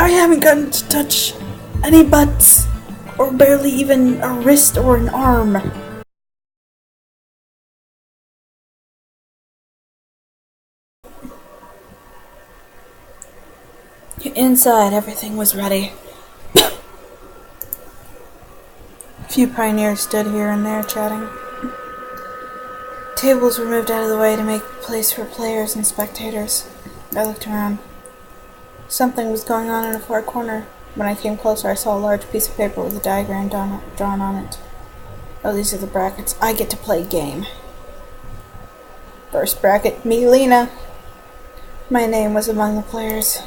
I haven't gotten to touch any butts, or barely even a wrist or an arm. Inside, everything was ready. A few pioneers stood here and there chatting. Tables were moved out of the way to make place for players and spectators. I looked around. Something was going on in a far corner. When I came closer, I saw a large piece of paper with a diagram drawn on it. Oh, these are the brackets. I get to play game. First bracket, me, Lena. My name was among the players.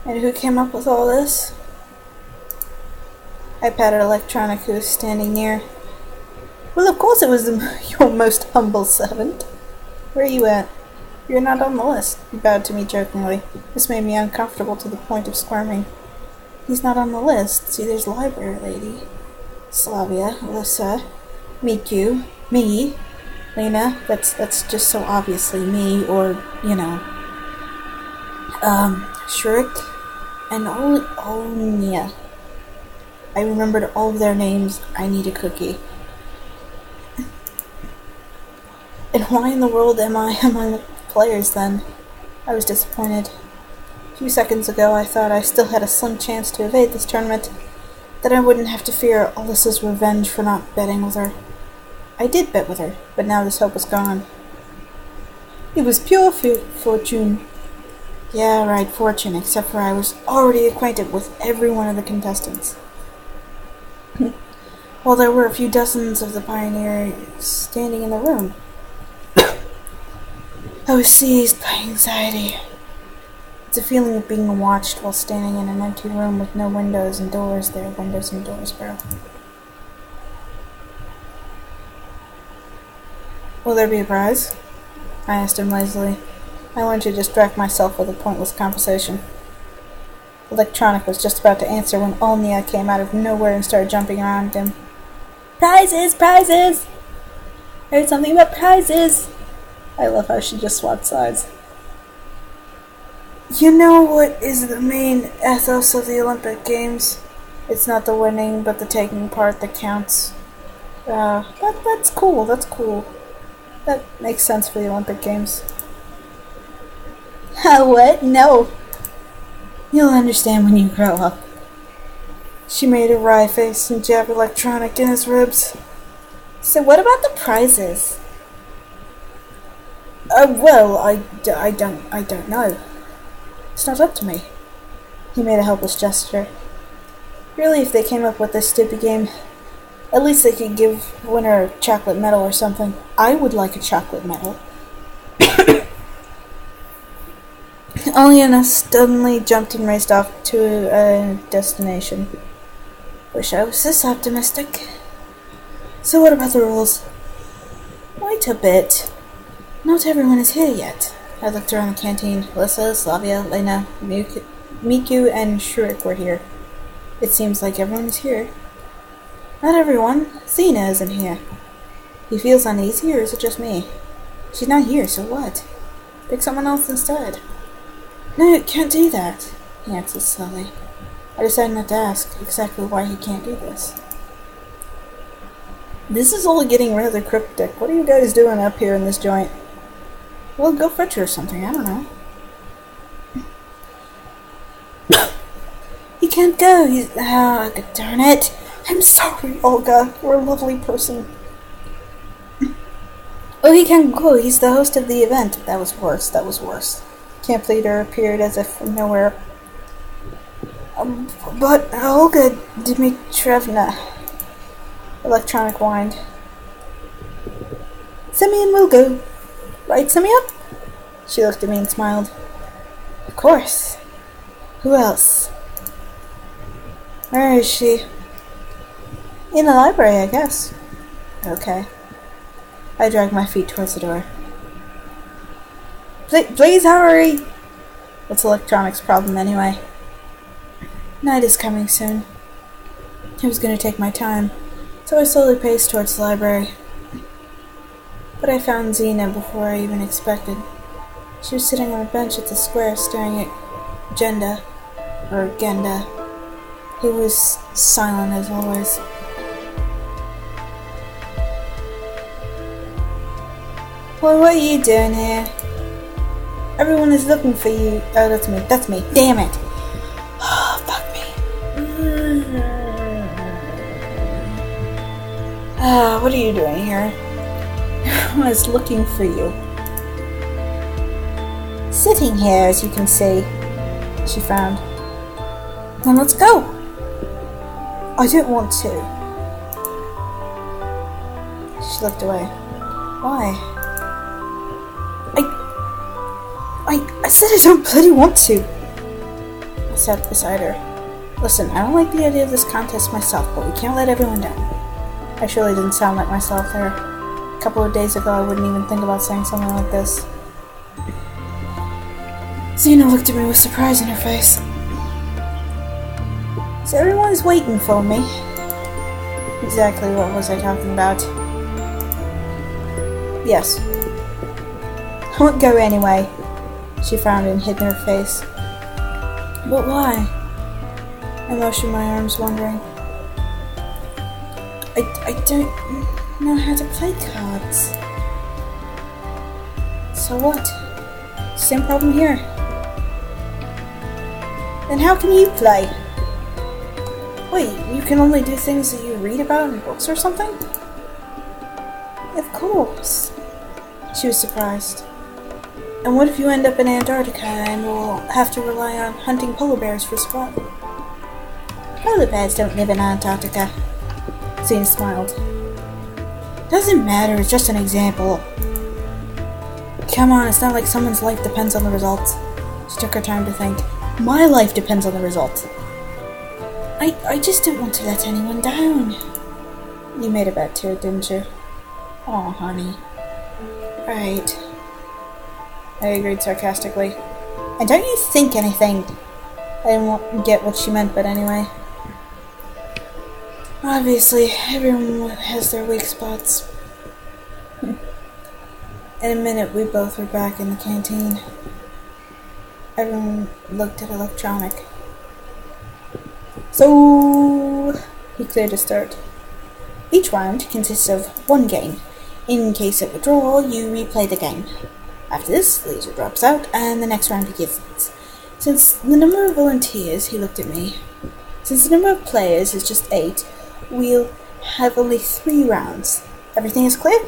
And who came up with all this? I patted Electronic, who was standing near. Well, of course it was your most humble servant. Where are you at? You're not on the list. He bowed to me jokingly. This made me uncomfortable to the point of squirming. He's not on the list. See, there's Library Lady, Slavia, Alyssa, Miku, me, Lena. That's just so obviously me, or, you know, Shriek, and Olnia. I remembered all of their names. I need a cookie. And why in the world am I among the players then? I was disappointed. A few seconds ago I thought I still had a slim chance to evade this tournament, that I wouldn't have to fear Alyssa's revenge for not betting with her. I did bet with her, but now this hope was gone. It was pure fortune. Yeah, right, fortune, except for I was already acquainted with every one of the contestants. While there were a few dozens of the pioneers standing in the room, I was seized by anxiety. It's a feeling of being watched while standing in an empty room with no windows and doors there. Windows and doors, bro. Will there be a prize? I asked him lazily. I wanted to distract myself with a pointless conversation. Electronic was just about to answer when Olnia came out of nowhere and started jumping around him. Prizes! Prizes! I heard something about prizes! I love how she just swapped sides. You know what is the main ethos of the Olympic Games? It's not the winning, but the taking part that counts. That's cool, that's cool. That makes sense for the Olympic Games. What? No. You'll understand when you grow up. She made a wry face and jabbed Electronic in his ribs. So what about the prizes? Well, I don't know. It's not up to me. He made a helpless gesture. Really, if they came up with this stupid game, at least they could give winner a chocolate medal or something. I would like a chocolate medal. Oliana suddenly jumped and raced off to a destination. Wish I was this optimistic. So what about the rules? Wait a bit. Not everyone is here yet. I looked around the canteen. Alyssa, Slavia, Lena, Miku, and Shriek were here. It seems like everyone is here. Not everyone. Xena isn't here. He feels uneasy, or is it just me? She's not here, so what? Pick someone else instead. No, you can't do that, he answered slowly. I decided not to ask exactly why he can't do this. This is all getting rather cryptic. What are you guys doing up here in this joint? Well, go fetch her or something, I don't know. He can't go, oh, darn it. I'm sorry, Olga. You're a lovely person. Oh, he can't go. He's the host of the event. That was worse. Camp leader appeared as if from nowhere. But Olga Dimitrievna. Electronic whined. Simeon will go. Right, Simeon? She looked at me and smiled. Of course. Who else? Where is she? In the library, I guess. Okay. I dragged my feet towards the door. Please hurry! What's Electronic's problem anyway? Night is coming soon. I was going to take my time, so I slowly paced towards the library. But I found Xena before I even expected. She was sitting on a bench at the square staring at Agenda. or Genda. He was silent as always. Well, what are you doing here? Everyone is looking for you. Oh, that's me. That's me. Damn it. Oh, fuck me. What are you doing here? Everyone is looking for you. Sitting here, as you can see. She frowned. Then let's go. I don't want to. She looked away. Why? I said I don't bloody want to. I sat beside her. Listen, I don't like the idea of this contest myself, but we can't let everyone down. I surely didn't sound like myself there. A couple of days ago, I wouldn't even think about saying something like this. Xena looked at me with surprise in her face. So everyone's waiting for me. Exactly what was I talking about? Yes. I won't go anyway. She frowned and hid her face. But why? I motioned my arms, wondering. I don't know how to play cards. So what? Same problem here. Then how can you play? Wait, you can only do things that you read about in books or something? Of course. She was surprised. And what if you end up in Antarctica and will have to rely on hunting polar bears for support? Polar bears don't live in Antarctica. Xena smiled. Doesn't matter, it's just an example. Come on, it's not like someone's life depends on the results. She took her time to think. My life depends on the result. I just don't want to let anyone down. You made a bet too, didn't you? Aw, honey. Right. I agreed sarcastically. And don't you think anything? I didn't get what she meant, but anyway. Obviously, everyone has their weak spots. In a minute, we both were back in the canteen. Everyone looked at electronic. So, he cleared a start. Each round consists of one game. In case of a draw, you replay the game. After this, the loser drops out, and the next round begins. Since the number of volunteers, he looked at me. Since the number of players is just 8, we'll have only 3 rounds. Everything is clear?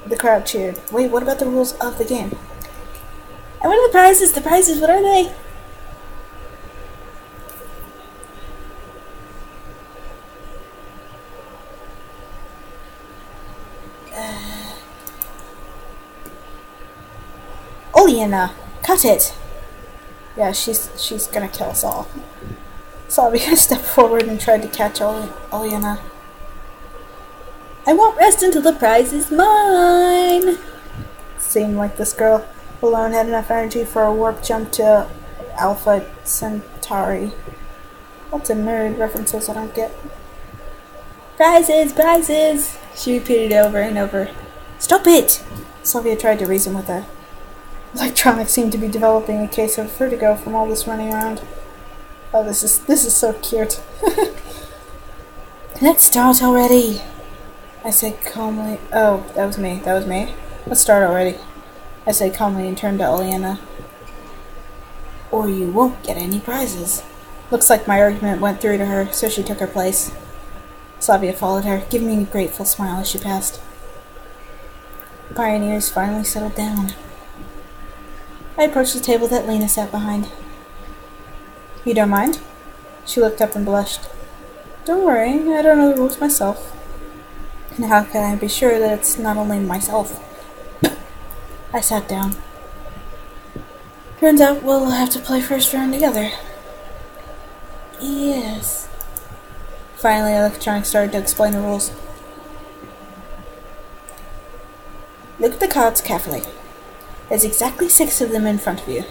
The crowd cheered. Wait, what about the rules of the game? And what are the prizes? The prizes, what are they? Olyena, cut it! Yeah, she's gonna kill us all. Slavia stepped forward and tried to catch Olyena. I won't rest until the prize is mine! Seemed like this girl alone had enough energy for a warp jump to Alpha Centauri. Lots of nerd references I don't get. Prizes! Prizes! She repeated over and over. Stop it! Sylvia tried to reason with her. Electronics seemed to be developing a case of vertigo from all this running around. Oh, this is so cute. Let's start already! I said calmly. Oh, that was me. Let's start already. I said calmly and turned to Olyena. Or you won't get any prizes. Looks like my argument went through to her, so she took her place. Slavia followed her, giving me a grateful smile as she passed. The pioneers finally settled down. I approached the table that Lena sat behind. You don't mind? She looked up and blushed. Don't worry, I don't know the rules myself. And how can I be sure that it's not only myself? I sat down. Turns out we'll have to play first round together. Yes. Finally, Electronic started to explain the rules. Look at the cards carefully. There's exactly 6 of them in front of you.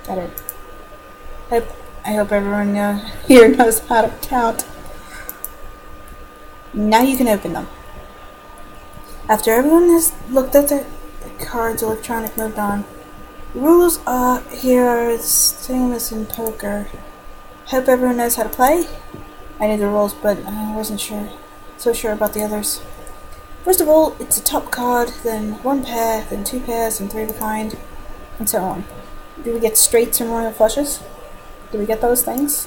Got it. I hope everyone here knows how to count. Now you can open them. After everyone has looked at the cards, Electronic moved on. The rules here are the same as in poker. Hope everyone knows how to play. I knew the rules, but I wasn't so sure about the others. First of all, it's a top card, then one pair, then two pairs, and three of a kind, and so on. Do we get straights and royal flushes? Do we get those things?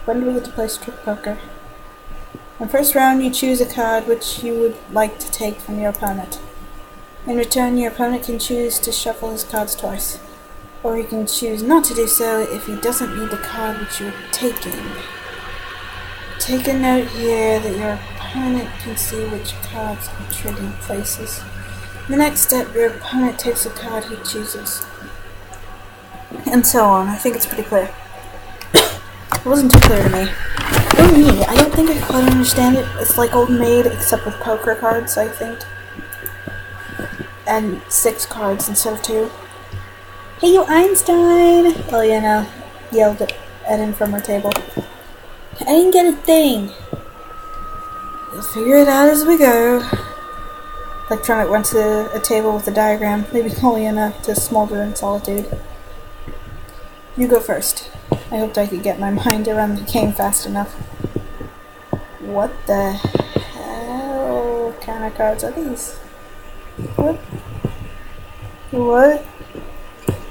When do we get to play strip poker? In the first round, you choose a card which you would like to take from your opponent. In return, your opponent can choose to shuffle his cards twice, or he can choose not to do so if he doesn't need the card which you're taking. Take a note here that your opponent can see which cards are trading places. In the next step, your opponent takes a card he chooses. And so on. I think it's pretty clear. It wasn't too clear to me. For me, I don't think I quite understand it. It's like Old Maid, except with poker cards, I think. And 6 cards instead of 2. Hey, you Einstein! Liliana yelled at him from her table. I didn't get a thing. We'll figure it out as we go. Electronic went to a table with a diagram, leaving Liliana to smolder in solitude. You go first. I hoped I could get my mind around the game fast enough. What the hell kind of cards are these? What?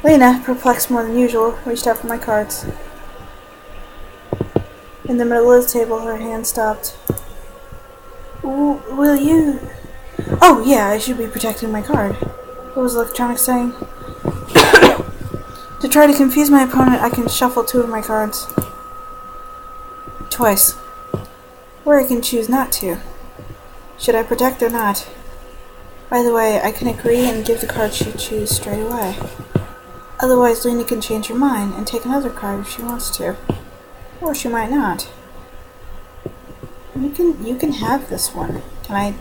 Lena, perplexed more than usual, reached out for my cards. In the middle of the table, her hand stopped. Will you? Oh, yeah, I should be protecting my card. What was Electronic saying? To try to confuse my opponent, I can shuffle 2 of my cards. Twice. Or I can choose not to. Should I protect or not? By the way, I can agree and give the card she chooses straight away. Otherwise, Lena can change her mind and take another card if she wants to. Or she might not. You can have this one. Can I?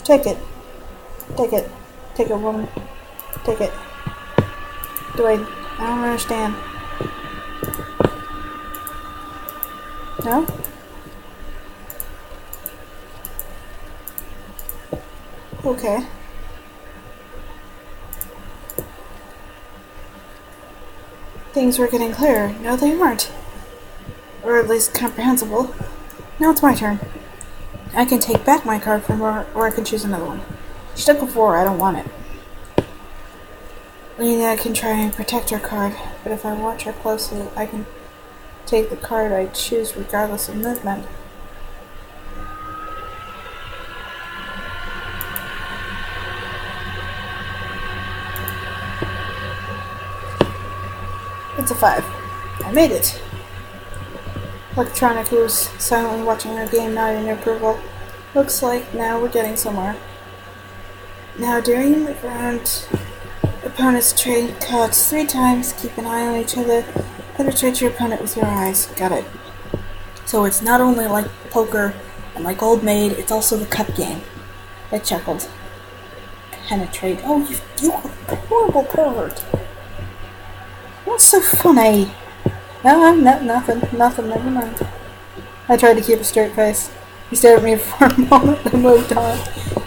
Take it. Take it. Take it, woman. Take it. I don't understand. No? Okay. Things were getting clearer. No, they weren't. Or at least comprehensible. Now it's my turn. I can take back my card from her, or I can choose another one. She took a 4, I don't want it. Lena can try and protect her card, but if I watch her closely, I can take the card I choose regardless of movement. It's a 5. I made it. Electronic, who was silently watching her game, nodded in approval. Looks like now we're getting somewhere. Now, during the round, opponents trade cards 3 times. Keep an eye on each other. Penetrate your opponent with your eyes. Got it. So it's not only like poker and like Old Maid, it's also the cup game. I chuckled. Penetrate. Oh, you horrible pervert. What's so funny? No, nothing, never mind. I tried to keep a straight face. He stared at me for a moment, then moved on.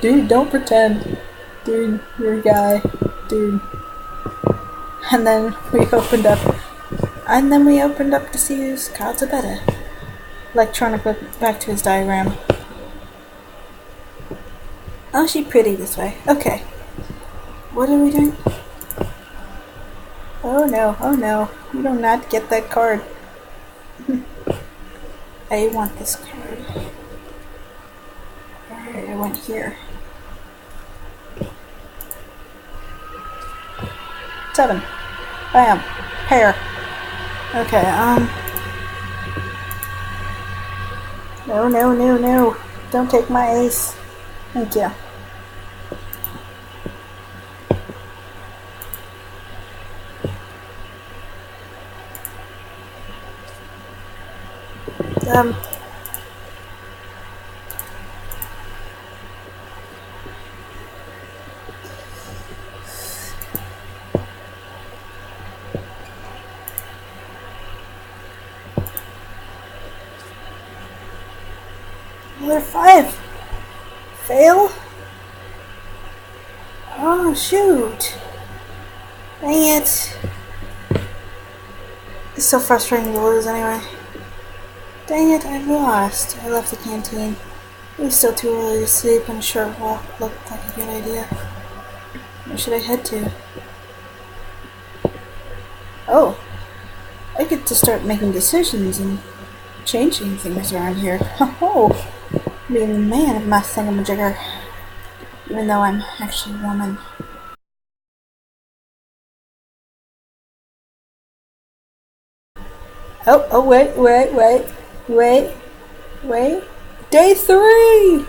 Dude, don't pretend. Dude, you're a guy. Dude. And then we opened up to see whose cards are better. Electronic went back to his diagram. Oh, she's pretty this way. Okay. What are we doing? Oh no. You do not get that card. I want this card. Alright, I went here. 7. Bam. Pair. Okay, No. Don't take my ace. Thank you. Another 5. Fail? Oh, shoot. Dang it. It's so frustrating to lose anyway. Dang it, I lost. I left the canteen. It was still too early to sleep and a short walk looked like a good idea. Where should I head to? Oh, I get to start making decisions and changing things around here. Oh, being the man of my thingamajigger. Even though I'm actually a woman. Oh, wait. Day 3!